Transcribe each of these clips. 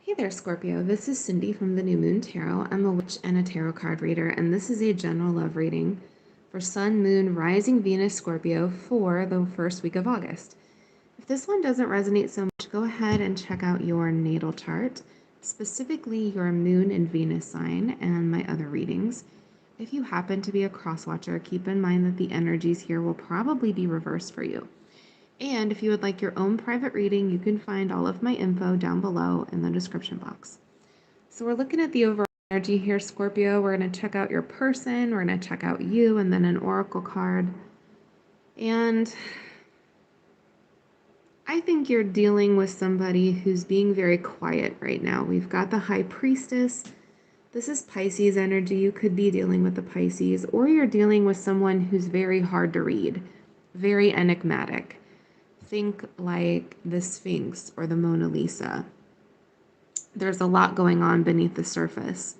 Hey there, Scorpio. This is Cindy from the New Moon Tarot. I'm a witch and a tarot card reader, and this is a general love reading for Sun, Moon, Rising, Venus, Scorpio for the first week of August. If this one doesn't resonate so much, go ahead and check out your natal chart, specifically your Moon and Venus sign, and my other readings. If you happen to be a cross-watcher, keep in mind that the energies here will probably be reversed for you. And if you would like your own private reading, you can find all of my info down below in the description box. So we're looking at the overall energy here, Scorpio. We're going to check out your person, we're going to check out you, and then an oracle card. And I think you're dealing with somebody who's being very quiet right now. We've got the High Priestess. This is Pisces energy. You could be dealing with the Pisces, or you're dealing with someone who's very hard to read, very enigmatic. Think like the Sphinx or the Mona Lisa. There's a lot going on beneath the surface.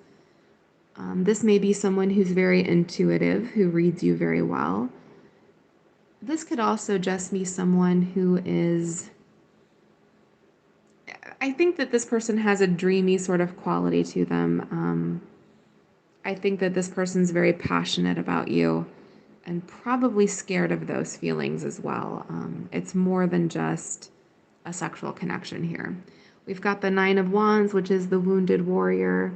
This may be someone who's very intuitive, who reads you very well. This could also just be someone who is... I think that this person has a dreamy sort of quality to them. I think that this person's very passionate about you and probably scared of those feelings as well. It's more than just a sexual connection here. We've got the Nine of Wands, which is the wounded warrior.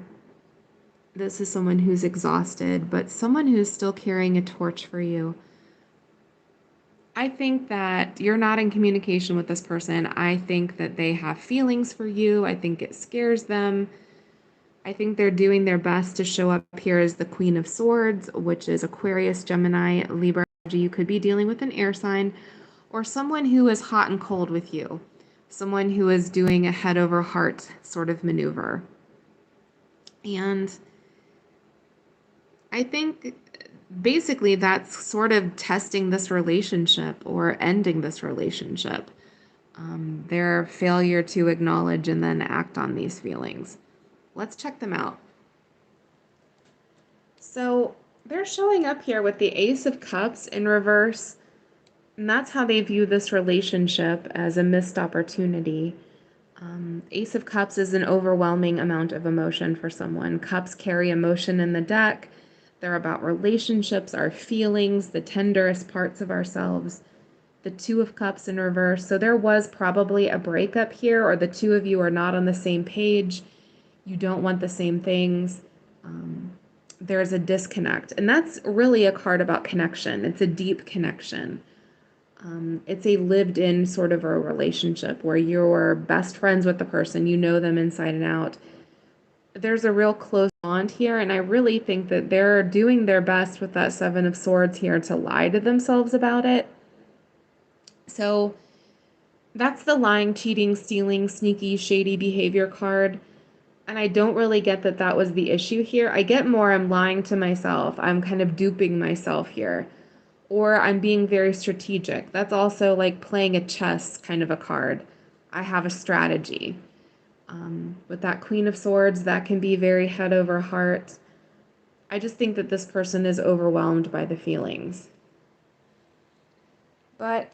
This is someone who's exhausted, but someone who's still carrying a torch for you. I think that you're not in communication with this person. I think that they have feelings for you. I think it scares them. I think they're doing their best to show up here as the Queen of Swords, which is Aquarius, Gemini, Libra. You could be dealing with an air sign or someone who is hot and cold with you. Someone who is doing a head over heart sort of maneuver. And I think basically that's sort of testing this relationship or ending this relationship. Their failure to acknowledge and then act on these feelings. Let's check them out. So they're showing up here with the Ace of Cups in reverse. And that's how they view this relationship, as a missed opportunity. Ace of Cups is an overwhelming amount of emotion for someone. Cups carry emotion in the deck. They're about relationships, our feelings, the tenderest parts of ourselves. The Two of Cups in reverse. So there was probably a breakup here, or the two of you are not on the same page. You don't want the same things. There's a disconnect. And that's really a card about connection. It's a deep connection. It's a lived-in sort of a relationship where you're best friends with the person. You know them inside and out. There's a real close bond here, and I really think that they're doing their best with that Seven of Swords here to lie to themselves about it. So that's the lying, cheating, stealing, sneaky, shady behavior card. And I don't really get that that was the issue here. I get more I'm lying to myself. I'm kind of duping myself here. Or I'm being very strategic. That's also like playing a chess kind of a card. I have a strategy. With that Queen of Swords, that can be very head over heart. I just think that this person is overwhelmed by the feelings. But,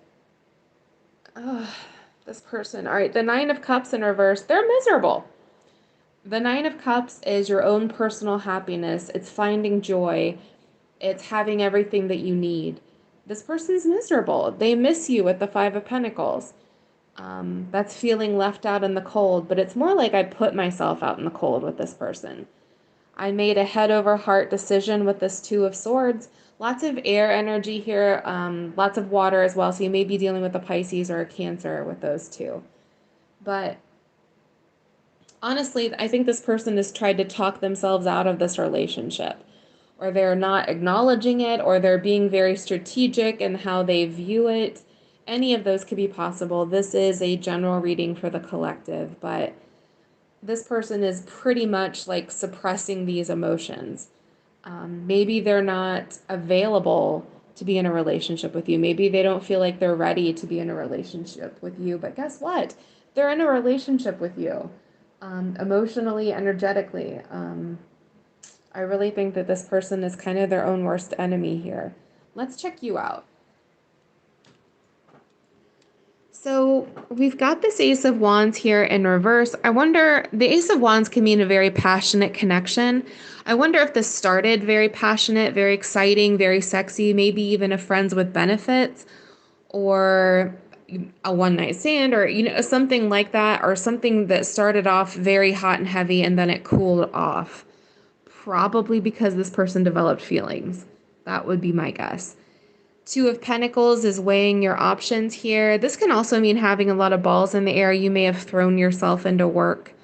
this person, all right, the Nine of Cups in reverse, they're miserable. The Nine of Cups is your own personal happiness. It's finding joy. It's having everything that you need. This person's miserable. They miss you with the Five of Pentacles. That's feeling left out in the cold, but it's more like I put myself out in the cold with this person. I made a head over heart decision with this Two of Swords. Lots of air energy here, lots of water as well, so you may be dealing with a Pisces or a Cancer with those two. But honestly, I think this person has tried to talk themselves out of this relationship, or they're not acknowledging it, or they're being very strategic in how they view it. Any of those could be possible. This is a general reading for the collective, but this person is pretty much like suppressing these emotions. Maybe they're not available to be in a relationship with you. Maybe they don't feel like they're ready to be in a relationship with you, but guess what? They're in a relationship with you, emotionally, energetically. I really think that this person is kind of their own worst enemy here. Let's check you out. So we've got this Ace of Wands here in reverse. I wonder, the Ace of Wands can mean a very passionate connection. I wonder if this started very passionate, very exciting, very sexy, maybe even a friends with benefits, or a one night stand, or something like that, or something that started off very hot and heavy and then it cooled off. Probably because this person developed feelings. That would be my guess. Two of Pentacles is weighing your options here. This can also mean having a lot of balls in the air. You may have thrown yourself into work.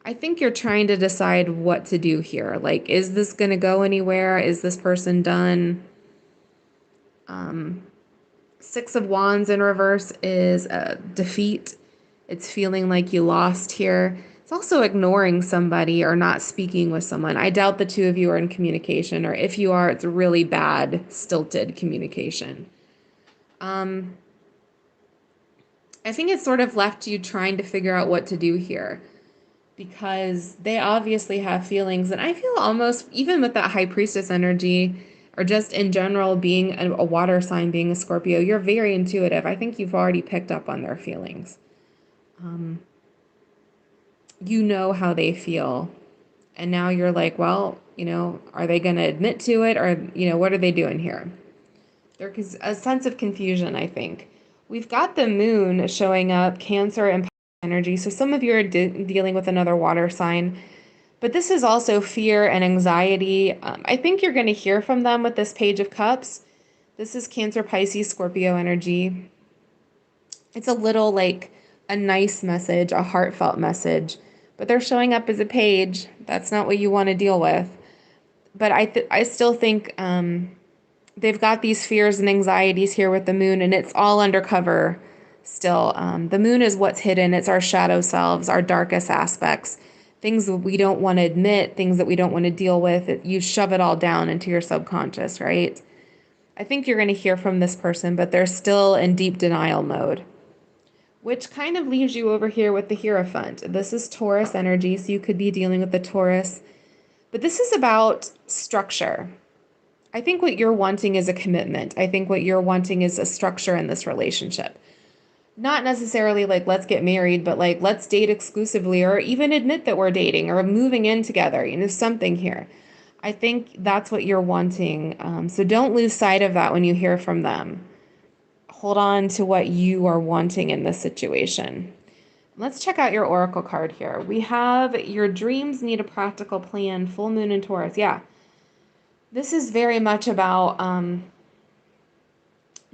I think you're trying to decide what to do here. Like, is this going to go anywhere? Is this person done? Six of Wands in reverse is a defeat. It's feeling like you lost here. It's also ignoring somebody or not speaking with someone. I doubt the two of you are in communication, or if you are, it's really bad, stilted communication. I think it's sort of left you trying to figure out what to do here because they obviously have feelings. And I feel almost, even with that High Priestess energy, or just in general being a water sign, being a Scorpio, you're very intuitive. I think you've already picked up on their feelings. You know how they feel. And now you're like, well, are they going to admit to it? Or, what are they doing here? There's a sense of confusion, I think. We've got the moon showing up, Cancer and energy. So some of you are dealing with another water sign. But this is also fear and anxiety. I think you're going to hear from them with this Page of Cups. This is Cancer, Pisces, Scorpio energy. It's a little like a nice message, a heartfelt message. But they're showing up as a page. That's not what you want to deal with. But I still think they've got these fears and anxieties here with the moon, and it's all undercover still. The moon is what's hidden. It's our shadow selves, our darkest aspects, things that we don't want to admit, things that we don't want to deal with. You shove it all down into your subconscious, right? I think you're going to hear from this person, but they're still in deep denial mode, which kind of leaves you over here with the Hierophant. This is Taurus energy, so you could be dealing with the Taurus. But this is about structure. I think what you're wanting is a commitment. I think what you're wanting is a structure in this relationship. Not necessarily like, let's get married, but like, let's date exclusively, or even admit that we're dating or moving in together, something here. I think that's what you're wanting. So don't lose sight of that when you hear from them. Hold on to what you are wanting in this situation. Let's check out your oracle card here. We have your dreams need a practical plan, full moon in Taurus. Yeah. This is very much about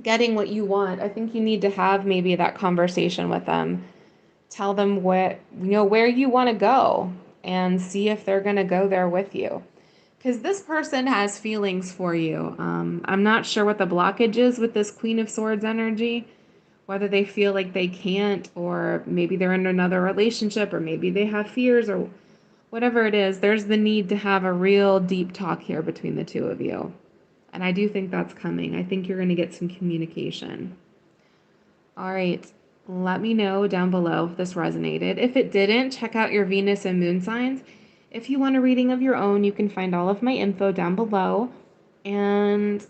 getting what you want. I think you need to have maybe that conversation with them. Tell them where you want to go and see if they're going to go there with you. Because this person has feelings for you. I'm not sure what the blockage is with this Queen of Swords energy, whether they feel like they can't, or maybe they're in another relationship, or maybe they have fears, or whatever it is. There's the need to have a real deep talk here between the two of you. And I do think that's coming. I think you're going to get some communication. All right. Let me know down below if this resonated. If it didn't, check out your Venus and Moon signs. If you want a reading of your own, you can find all of my info down below. And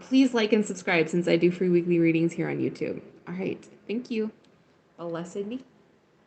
please like and subscribe since I do free weekly readings here on YouTube. All right. Thank you. Blessed be.